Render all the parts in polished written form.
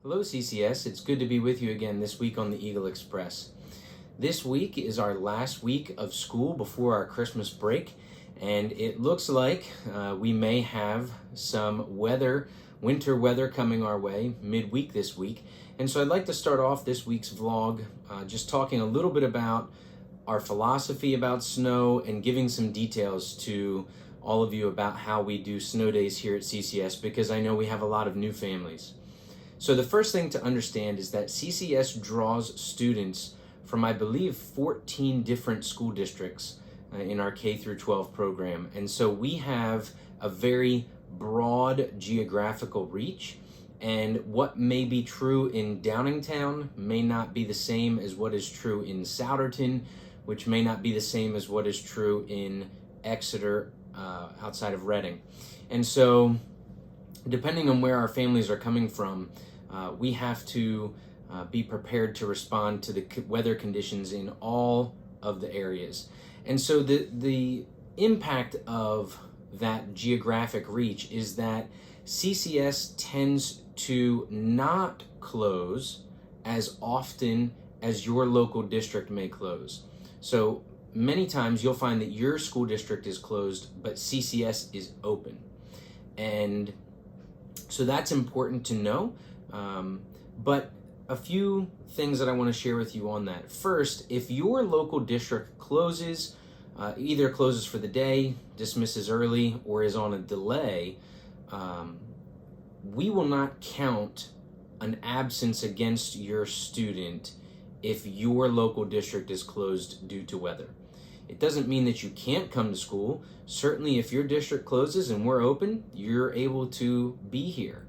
Hello CCS, it's good to be with you again this week on the Eagle Express. This week is our last week of school before our Christmas break, and it looks like we may have some winter weather coming our way midweek this week. And so I'd like to start off this week's vlog just talking a little bit about our philosophy about snow and giving some details to all of you about how we do snow days here at CCS, because I know we have a lot of new families. So the first thing to understand is that CCS draws students from, I believe, 14 different school districts in our K through 12 program. And so we have a very broad geographical reach, and what may be true in Downingtown may not be the same as what is true in Souderton, which may not be the same as what is true in Exeter outside of Reading. And so depending on where our families are coming from, we have to be prepared to respond to the weather conditions in all of the areas. And so the impact of that geographic reach is that CCS tends to not close as often as your local district may close. So many times you'll find that your school district is closed, but CCS is open. And so that's important to know. But a few things that I want to share with you on that. First, if your local district closes, either closes for the day, dismisses early, or is on a delay, we will not count an absence against your student if your local district is closed due to weather. It doesn't mean that you can't come to school. Certainly, if your district closes and we're open, you're able to be here.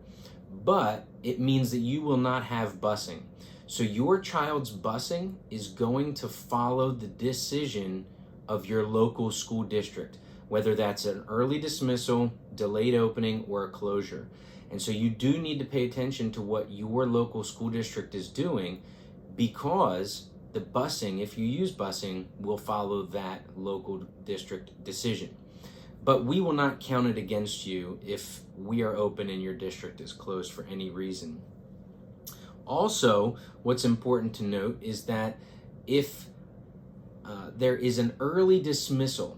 But it means that you will not have busing. So your child's busing is going to follow the decision of your local school district, whether that's an early dismissal, delayed opening, or a closure. And so you do need to pay attention to what your local school district is doing, because the busing, if you use busing, will follow that local district decision. But we will not count it against you if we are open and your district is closed for any reason. Also, what's important to note is that if there is an early dismissal,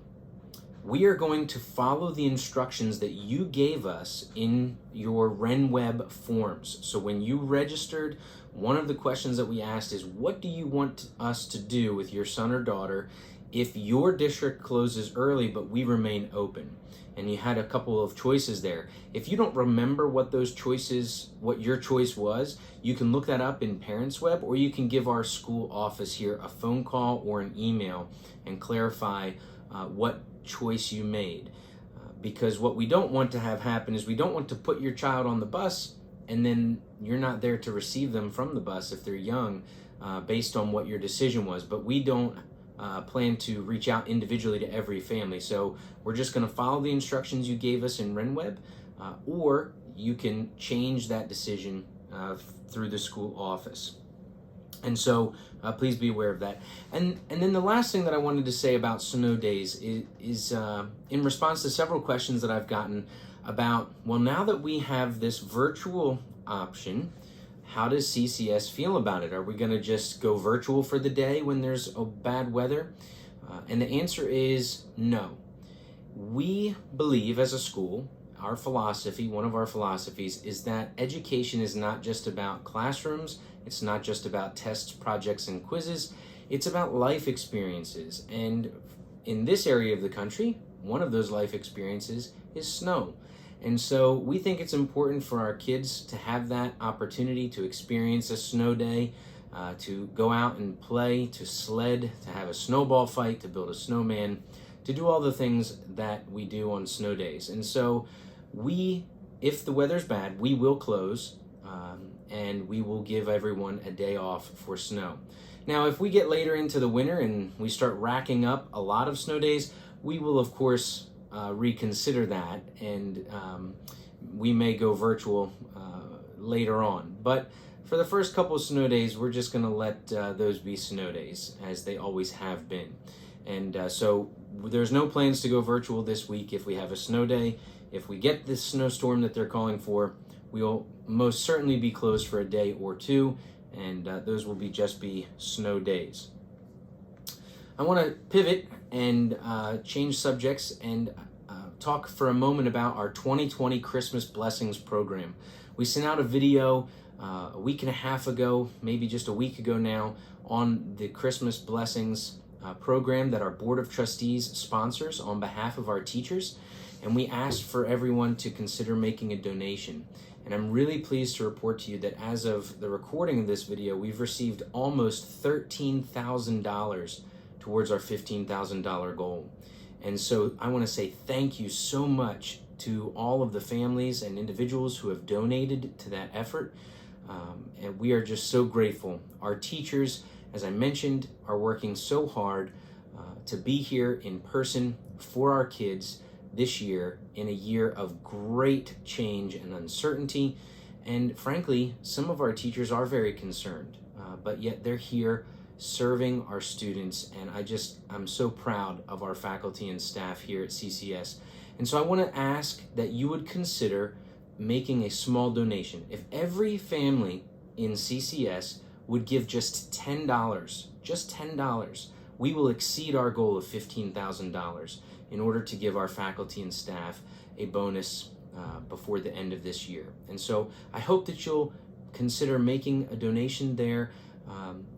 we are going to follow the instructions that you gave us in your RenWeb forms. So when you registered, one of the questions that we asked is, what do you want us to do with your son or daughter if your district closes early but we remain open? And you had a couple of choices there. If you don't remember what those choices, what your choice was, you can look that up in ParentsWeb, or you can give our school office here a phone call or an email and clarify what choice you made. Because what we don't want to have happen is we don't want to put your child on the bus and then you're not there to receive them from the bus if they're young, based on what your decision was. But we don't plan to reach out individually to every family. So we're just going to follow the instructions you gave us in RenWeb, or you can change that decision through the school office. And so please be aware of that. And then the last thing that I wanted to say about snow days is in response to several questions that I've gotten about, well, now that we have this virtual option, how does CCS feel about it? Are we going to just go virtual for the day when there's bad weather? And the answer is no. We believe as a school, our philosophy, one of our philosophies, is that education is not just about classrooms. It's not just about tests, projects, and quizzes. It's about life experiences. And in this area of the country, one of those life experiences is snow. And so we think it's important for our kids to have that opportunity to experience a snow day, to go out and play, to sled, to have a snowball fight, to build a snowman, to do all the things that we do on snow days. And so if the weather's bad, we will close, and we will give everyone a day off for snow. Now, if we get later into the winter and we start racking up a lot of snow days, we will, of course, reconsider that, and we may go virtual later on. But for the first couple of snow days, we're just going to let those be snow days, as they always have been. And so there's no plans to go virtual this week if we have a snow day. If we get this snowstorm that they're calling for, we'll most certainly be closed for a day or two, and those will just be snow days. I want to pivot and change subjects and talk for a moment about our 2020 Christmas Blessings program. We sent out a video a week and a half ago, maybe just a week ago now, on the Christmas Blessings program that our Board of Trustees sponsors on behalf of our teachers, and we asked for everyone to consider making a donation. And I'm really pleased to report to you that as of the recording of this video, we've received almost $13,000 towards our $15,000 goal. And so I want to say thank you so much to all of the families and individuals who have donated to that effort. And we are just so grateful. Our teachers, as I mentioned, are working so hard to be here in person for our kids this year, in a year of great change and uncertainty. And frankly, some of our teachers are very concerned, but yet they're here serving our students, and I'm so proud of our faculty and staff here at CCS. And so I want to ask that you would consider making a small donation. If every family in CCS would give just $10, we will exceed our goal of $15,000 in order to give our faculty and staff a bonus before the end of this year. And so I hope that you'll consider making a donation there.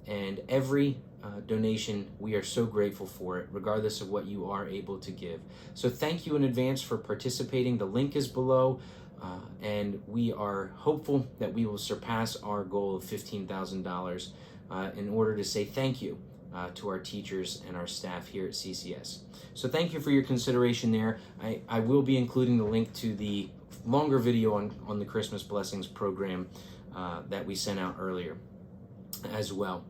And every donation, we are so grateful for it, regardless of what you are able to give. So thank you in advance for participating. The link is below, and we are hopeful that we will surpass our goal of $15,000 in order to say thank you to our teachers and our staff here at CCS. So thank you for your consideration there. I will be including the link to the longer video on the Christmas Blessings program that we sent out earlier as well.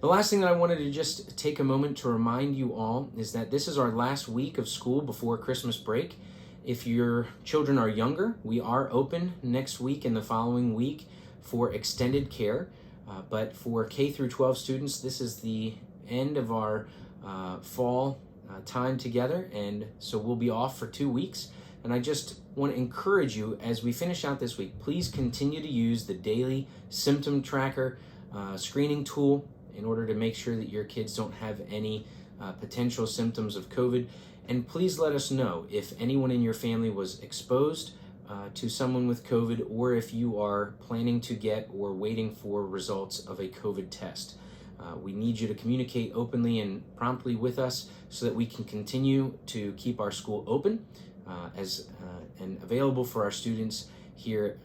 The last thing that I wanted to just take a moment to remind you all is that this is our last week of school before Christmas break. If your children are younger, we are open next week and the following week for extended care. But for K through 12 students, this is the end of our fall time together, and so we'll be off for 2 weeks. And I just want to encourage you, as we finish out this week, please continue to use the daily symptom tracker screening tool in order to make sure that your kids don't have any potential symptoms of COVID. And please let us know if anyone in your family was exposed to someone with COVID, or if you are planning to get or waiting for results of a COVID test. We need you to communicate openly and promptly with us so that we can continue to keep our school open and available for our students here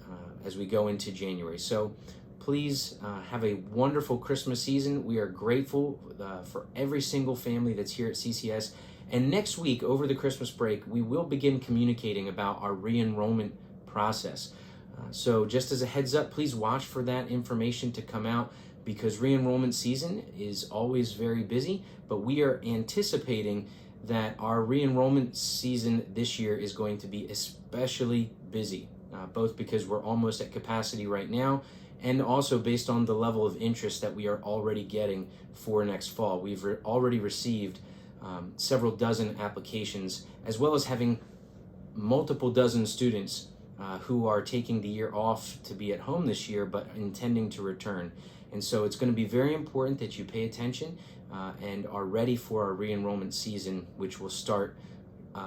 as we go into January. So please have a wonderful Christmas season. We are grateful for every single family that's here at CCS. And next week, over the Christmas break, we will begin communicating about our re-enrollment process. So just as a heads up, please watch for that information to come out, because re-enrollment season is always very busy, but we are anticipating that our re-enrollment season this year is going to be especially busy, both because we're almost at capacity right now, and also based on the level of interest that we are already getting for next fall. We've already received several dozen applications, as well as having multiple dozen students who are taking the year off to be at home this year, but intending to return. And so it's going to be very important that you pay attention and are ready for our re-enrollment season, which will start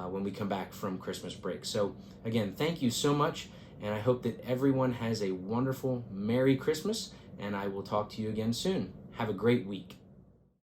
when we come back from Christmas break. So again, thank you so much, and I hope that everyone has a wonderful Merry Christmas, and I will talk to you again soon. Have a great week.